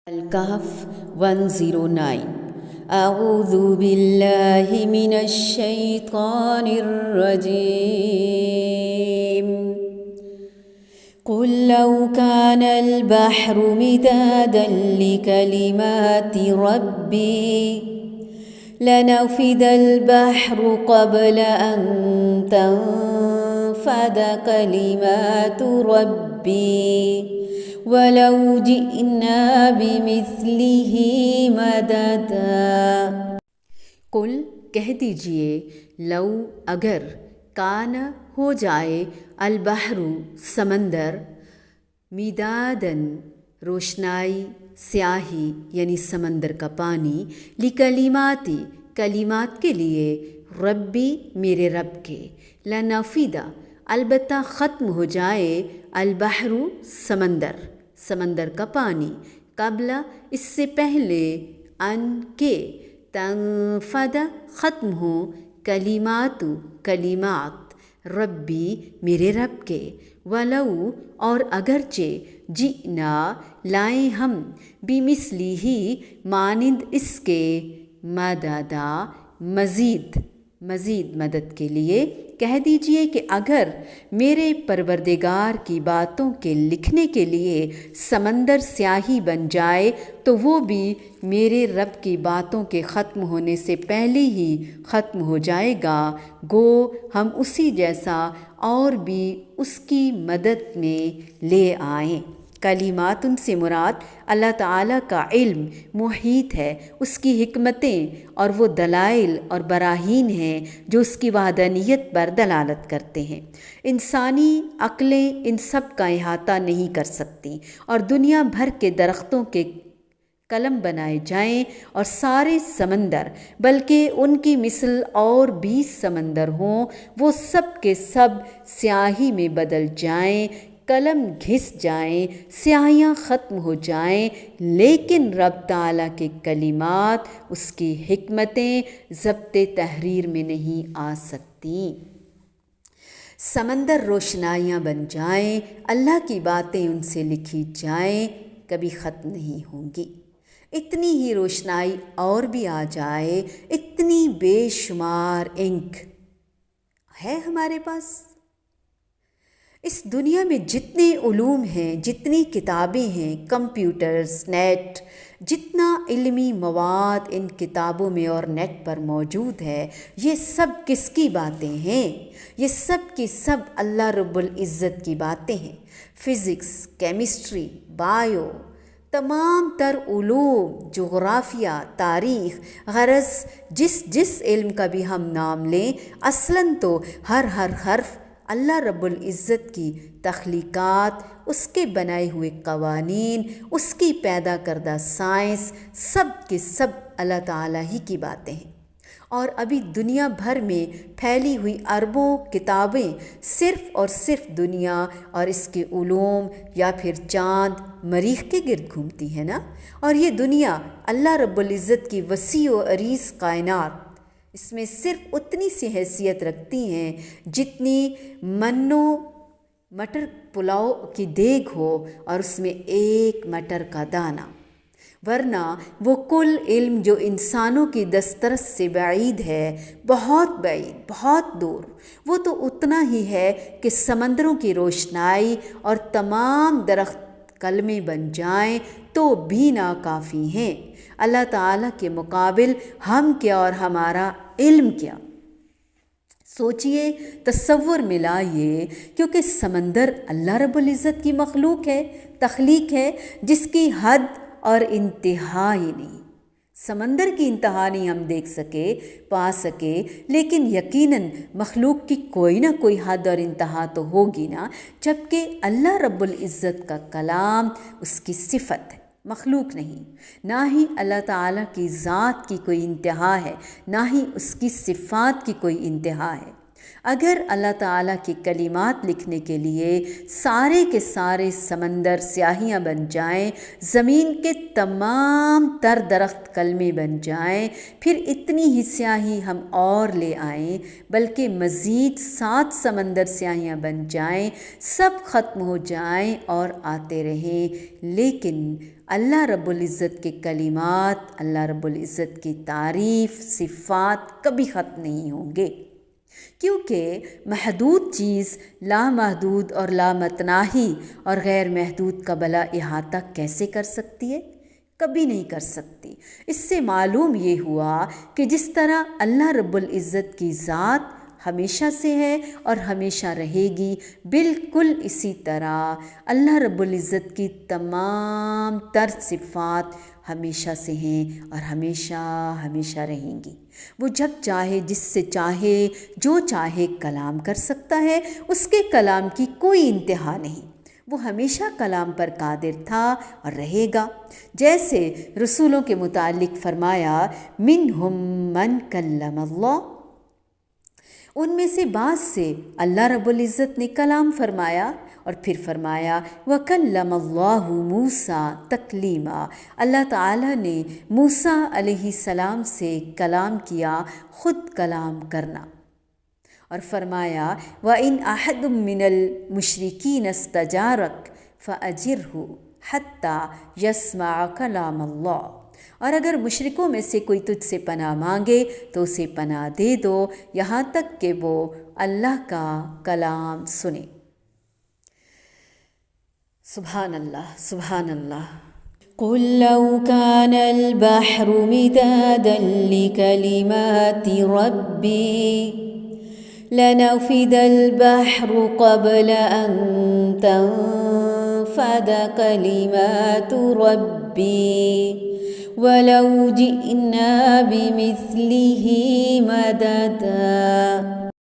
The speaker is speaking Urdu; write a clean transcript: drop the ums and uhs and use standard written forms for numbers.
الکہف 109 اعوذ باللہ من الشیطان الرجیم قل لو كان البحر مدادا لكلمات ربي لنفد البحر قبل أن تنفد كلمات ربي وَلَوْ جِئْنَا بِمِثْلِهِ مَدَدًا قل کہہ دیجئے لو اگر کان ہو جائے البحر سمندر مدادن روشنائی سیاہی یعنی سمندر کا پانی لکلماتی کلمات کے لیے ربی میرے رب کے لنفیدہ البتہ ختم ہو جائے البحر سمندر کا پانی قبل اس سے پہلے ان کے تنفد ختم ہو کلمات ربی میرے رب کے ولو اور اگرچہ جئنا لائیں ہم بمثلی ہی مانند اس کے مددا مزید مدد کے لیے کہہ دیجئے کہ اگر میرے پروردگار کی باتوں کے لکھنے کے لیے سمندر سیاہی بن جائے تو وہ بھی میرے رب کی باتوں کے ختم ہونے سے پہلے ہی ختم ہو جائے گا گو ہم اسی جیسا اور بھی اس کی مدد میں لے آئیں کلمات سے مراد اللہ تعالیٰ کا علم محیط ہے اس کی حکمتیں اور وہ دلائل اور براہین ہیں جو اس کی وحدانیت پر دلالت کرتے ہیں انسانی عقلیں ان سب کا احاطہ نہیں کر سکتی اور دنیا بھر کے درختوں کے قلم بنائے جائیں اور سارے سمندر بلکہ ان کی مثل اور 20 سمندر ہوں وہ سب کے سب سیاہی میں بدل جائیں قلم گھس جائیں سیاہیاں ختم ہو جائیں لیکن رب تعالیٰ کے کلمات اس کی حکمتیں ضبط تحریر میں نہیں آ سکتی سمندر روشنائیاں بن جائیں اللہ کی باتیں ان سے لکھی جائیں کبھی ختم نہیں ہوں گی اتنی ہی روشنائی اور بھی آ جائے اتنی بے شمار انک ہے ہمارے پاس اس دنیا میں جتنے علوم ہیں جتنی کتابیں ہیں کمپیوٹرز نیٹ جتنا علمی مواد ان کتابوں میں اور نیٹ پر موجود ہے یہ سب کس کی باتیں ہیں یہ سب کی سب اللہ رب العزت کی باتیں ہیں فزکس کیمسٹری بایو تمام تر علوم جغرافیہ تاریخ غرض جس علم کا بھی ہم نام لیں اصلاً تو ہر حرف اللہ رب العزت کی تخلیقات اس کے بنائے ہوئے قوانین اس کی پیدا کردہ سائنس سب کے سب اللہ تعالیٰ ہی کی باتیں ہیں اور ابھی دنیا بھر میں پھیلی ہوئی اربوں کتابیں صرف اور صرف دنیا اور اس کے علوم یا پھر چاند مریخ کے گرد گھومتی ہے نا اور یہ دنیا اللہ رب العزت کی وسیع و عریض کائنات اس میں صرف اتنی سی حیثیت رکھتی ہیں جتنی منو مٹر پلاؤ کی دیگ ہو اور اس میں ایک مٹر کا دانہ ورنہ وہ کل علم جو انسانوں کی دسترس سے بعید ہے بہت بعید بہت دور وہ تو اتنا ہی ہے کہ سمندروں کی روشنائی اور تمام درخت کلمے بن جائیں تو بھی ناکافی ہیں اللہ تعالیٰ کے مقابل ہم کیا اور ہمارا علم کیا سوچئے تصور میں لائیے کیونکہ سمندر اللہ رب العزت کی مخلوق ہے تخلیق ہے جس کی حد اور انتہا ہی نہیں سمندر کی انتہا نہیں ہم دیکھ سکے پا سکے لیکن یقیناً مخلوق کی کوئی نہ کوئی حد اور انتہا تو ہوگی نا جبکہ اللہ رب العزت کا کلام اس کی صفت ہے مخلوق نہیں نہ ہی اللہ تعالیٰ کی ذات کی کوئی انتہا ہے نہ ہی اس کی صفات کی کوئی انتہا ہے اگر اللہ تعالیٰ کے کلمات لکھنے کے لیے سارے کے سارے سمندر سیاہیاں بن جائیں، زمین کے تمام تر درخت کلمے بن جائیں، پھر اتنی ہی سیاہی ہم اور لے آئیں، بلکہ مزید 7 سمندر سیاہیاں بن جائیں، سب ختم ہو جائیں اور آتے رہیں، لیکن اللہ رب العزت کے کلمات، اللہ رب العزت کی تعریف، صفات کبھی ختم نہیں ہوں گے، کیونکہ محدود چیز لامحدود اور لامتناہی اور غیر محدود کا بھلا احاطہ کیسے کر سکتی ہے؟ کبھی نہیں کر سکتی۔ اس سے معلوم یہ ہوا کہ جس طرح اللہ رب العزت کی ذات ہمیشہ سے ہے اور ہمیشہ رہے گی، بالکل اسی طرح اللہ رب العزت کی تمام تر صفات ہمیشہ سے ہیں اور ہمیشہ ہمیشہ رہیں گی۔ وہ جب چاہے، جس سے چاہے، جو چاہے کلام کر سکتا ہے، اس کے کلام کی کوئی انتہا نہیں، وہ ہمیشہ کلام پر قادر تھا اور رہے گا۔ جیسے رسولوں کے متعلق فرمایا منہم من کلم اللہ، ان میں سے بعض سے اللہ رب العزت نے کلام فرمایا، اور پھر فرمایا وَكَلَّمَ اللَّهُ مُوسَىٰ تَكْلِيمًا، اللہ تعالیٰ نے موسیٰ علیہ السلام سے کلام کیا، خود کلام کرنا، اور فرمایا وَإِنْ أَحَدٌ مِّنَ الْمُشْرِكِينَ اسْتَجَارَكَ فَأَجِرْهُ حَتَّى يَسْمَعَ كَلَامَ اللَّهِ، اور اگر مشرکوں میں سے کوئی تجھ سے پناہ مانگے تو اسے پناہ دے دو یہاں تک کہ وہ اللہ کا کلام سنے۔ سبحان اللہ، سبحان اللہ۔ قل لو كان البحر مدادا لكلمات ربي لنفد البحر قبل أن تنفد كلمات ربي ولو جئنا بمثله مددا۔